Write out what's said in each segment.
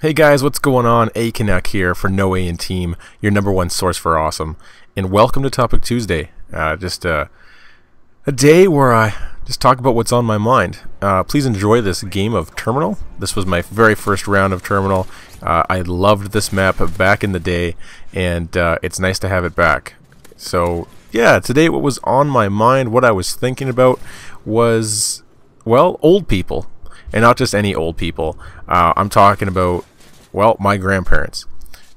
Hey guys, what's going on? A Canuck here for noEHinTEAM, your number one source for awesome, and welcome to Topic Tuesday. Just a day where I just talk about what's on my mind. Please enjoy this game of Terminal. This was my very first round of Terminal. I loved this map back in the day, and it's nice to have it back. So yeah, today what was on my mind, what I was thinking about was, well, old people. And not just any old people. I'm talking about, well, my grandparents.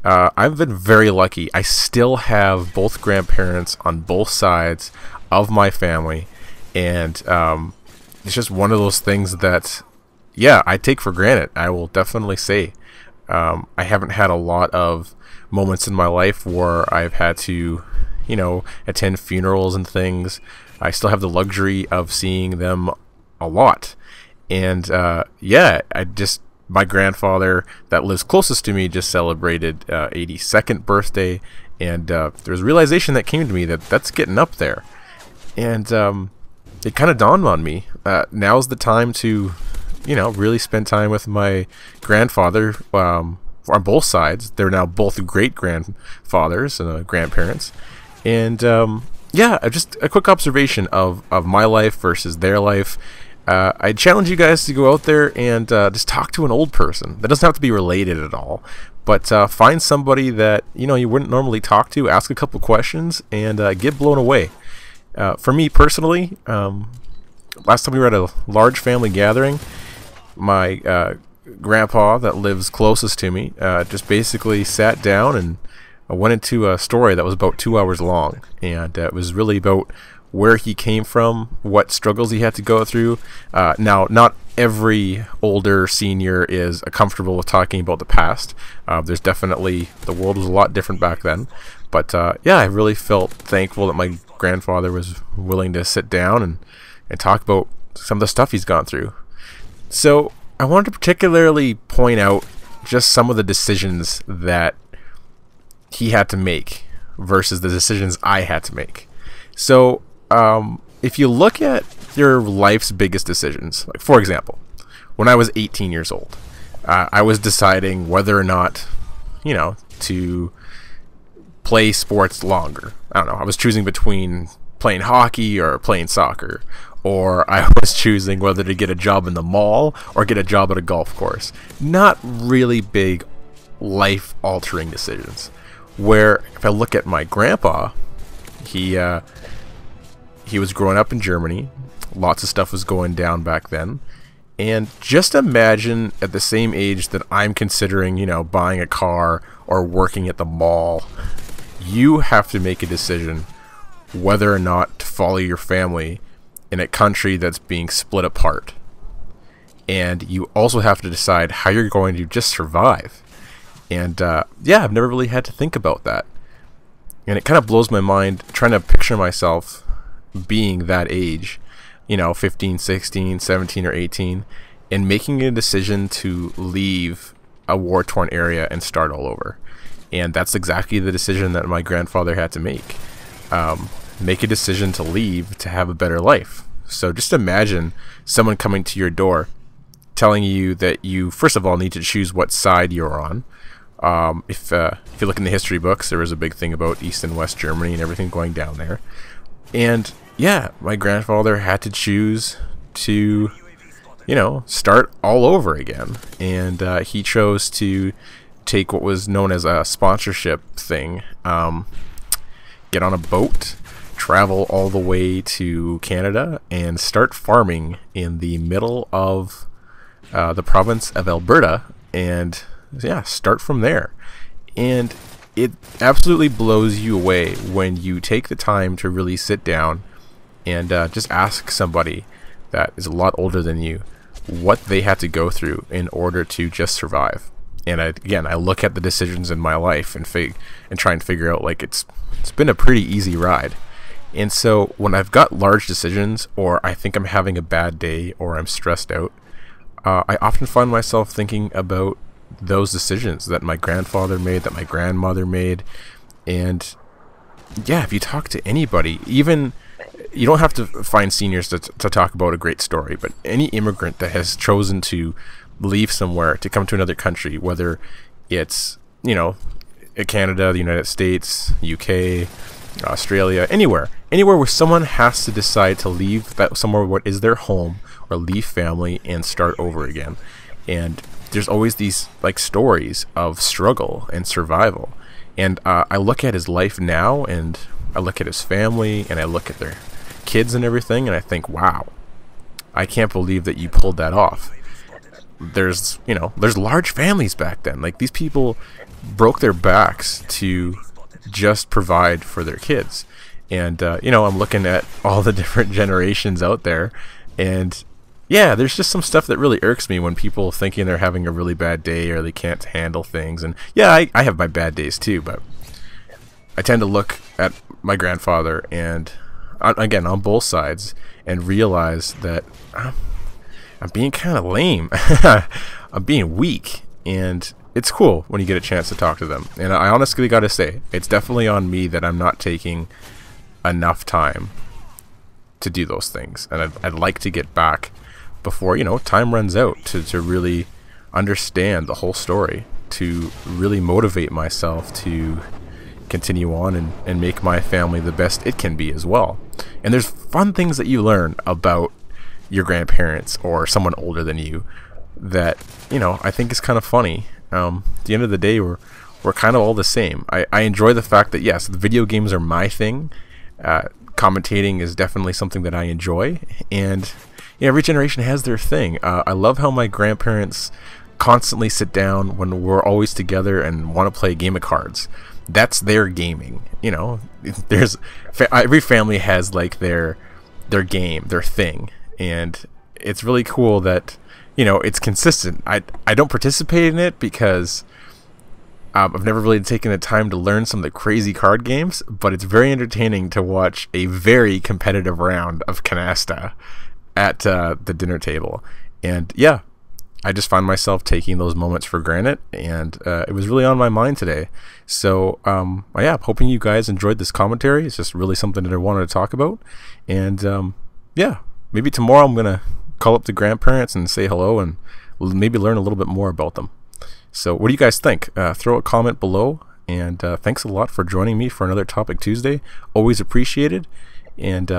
I've been very lucky. I still have both grandparents on both sides of my family. And it's just one of those things that, yeah, I take for granted. I will definitely say. I haven't had a lot of moments in my life where I've had to, attend funerals and things. I still have the luxury of seeing them a lot. And yeah, my grandfather that lives closest to me just celebrated 82nd birthday, and there was a realization that came to me that that's getting up there. And it kind of dawned on me, now's the time to, really spend time with my grandfather on both sides. They're now both great-grandfathers and grandparents. And yeah, just a quick observation of my life versus their life. I challenge you guys to go out there and just talk to an old person. That doesn't have to be related at all, but find somebody that you wouldn't normally talk to, ask a couple questions, and get blown away. For me personally, last time we were at a large family gathering, my grandpa that lives closest to me just basically sat down and went into a story that was about 2 hours long, and it was really about where he came from, what struggles he had to go through. Now, not every older senior is comfortable with talking about the past. There's definitely, the world was a lot different back then. But yeah, I really felt thankful that my grandfather was willing to sit down and talk about some of the stuff he's gone through. So I wanted to particularly point out just some of the decisions that he had to make versus the decisions I had to make. So if you look at your life's biggest decisions, like for example, when I was 18 years old, I was deciding whether or not, to play sports longer. I don't know. I was choosing between playing hockey or playing soccer, or I was choosing whether to get a job in the mall or get a job at a golf course. Not really big life-altering decisions. Where if I look at my grandpa, he was growing up in Germany. Lots of stuff was going down back then. And just imagine at the same age that I'm considering, buying a car or working at the mall, you have to make a decision whether or not to follow your family in a country that's being split apart. And you also have to decide how you're going to just survive. And yeah, I've never really had to think about that. And it kind of blows my mind trying to picture myself being that age, 15, 16, 17, or 18, and making a decision to leave a war-torn area and start all over. And that's exactly the decision that my grandfather had to make. Make a decision to leave to have a better life. So just imagine someone coming to your door telling you that you, first of all, need to choose what side you're on. If you look in the history books, there was a big thing about East and West Germany and everything going down there. And yeah, my grandfather had to choose to, start all over again. And he chose to take what was known as a sponsorship thing, get on a boat, travel all the way to Canada, and start farming in the middle of the province of Alberta. And yeah, start from there. And it absolutely blows you away when you take the time to really sit down and just ask somebody that is a lot older than you what they had to go through in order to just survive. And I look at the decisions in my life and try and figure out, like, it's been a pretty easy ride. And so when I've got large decisions, or I think I'm having a bad day, or I'm stressed out, I often find myself thinking about those decisions that my grandfather made, that my grandmother made. And yeah, if you talk to anybody, even, you don't have to find seniors to talk about a great story, but any immigrant that has chosen to leave somewhere to come to another country, whether it's, Canada, the United States, UK, Australia, anywhere where someone has to decide to leave that somewhere what is their home, or leave family and start over again. And there's always these like stories of struggle and survival. And I look at his life now, and I look at his family, and I look at their kids and everything, and I think, wow, I can't believe that you pulled that off. There's large families back then. Like, these people broke their backs to just provide for their kids. And I'm looking at all the different generations out there, and yeah, there's just some stuff that really irks me when people thinking they're having a really bad day or they can't handle things. And yeah, I have my bad days too, but I tend to look at my grandfather, and again, on both sides, and realize that I'm being kind of lame. I'm being weak, and it's cool when you get a chance to talk to them. And I honestly gotta say, it's definitely on me that I'm not taking enough time to do those things, and I'd like to get back before time runs out to really understand the whole story, to really motivate myself to continue on and make my family the best it can be as well. And there's fun things that you learn about your grandparents or someone older than you that I think is kind of funny. At the end of the day, we're kind of all the same. I enjoy the fact that, yes, the video games are my thing. Commentating is definitely something that I enjoy, and every generation has their thing. I love how my grandparents constantly sit down when we're always together and want to play a game of cards. That's their gaming. There's every family has like their game, their thing, and it's really cool that it's consistent. I don't participate in it because I've never really taken the time to learn some of the crazy card games, but it's very entertaining to watch a very competitive round of canasta at the dinner table. And yeah, I just find myself taking those moments for granted, and it was really on my mind today. So yeah, hoping you guys enjoyed this commentary. It's just really something that I wanted to talk about. And yeah, maybe tomorrow I'm gonna call up the grandparents and say hello, and maybe learn a little bit more about them. So what do you guys think? Throw a comment below, and thanks a lot for joining me for another Topic Tuesday. Always appreciated, and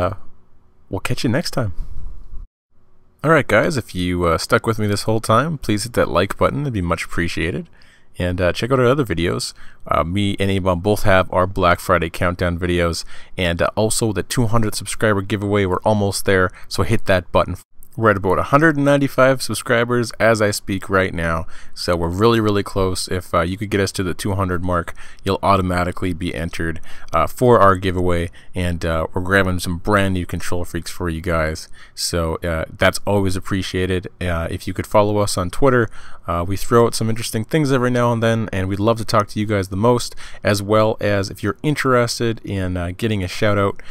we'll catch you next time. Alright guys, if you stuck with me this whole time, please hit that like button. It'd be much appreciated. And check out our other videos. Me and Abon both have our Black Friday countdown videos, and also the 200th subscriber giveaway. We're almost there, so hit that button. We're at about 195 subscribers as I speak right now, so we're really close. If you could get us to the 200 mark, you'll automatically be entered for our giveaway, and we're grabbing some brand new Control Freaks for you guys, so that's always appreciated. If you could follow us on Twitter, we throw out some interesting things every now and then, and we'd love to talk to you guys the most, as well as if you're interested in getting a shout out.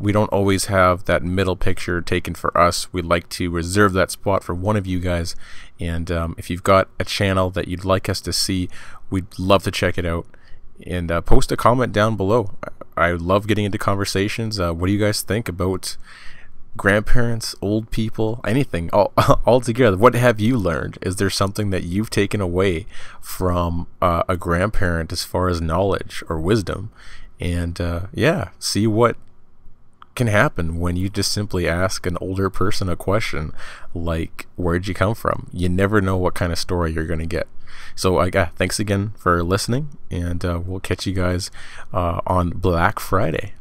We don't always have that middle picture taken for us. We'd like to reserve that spot for one of you guys, and if you've got a channel that you'd like us to see, we'd love to check it out, and post a comment down below. I love getting into conversations. What do you guys think about grandparents, old people, anything all together? What have you learned? Is there something that you've taken away from a grandparent as far as knowledge or wisdom? And yeah, see what can happen when you just simply ask an older person a question like, where'd you come from? You never know what kind of story you're going to get. So thanks again for listening, and we'll catch you guys on Black Friday.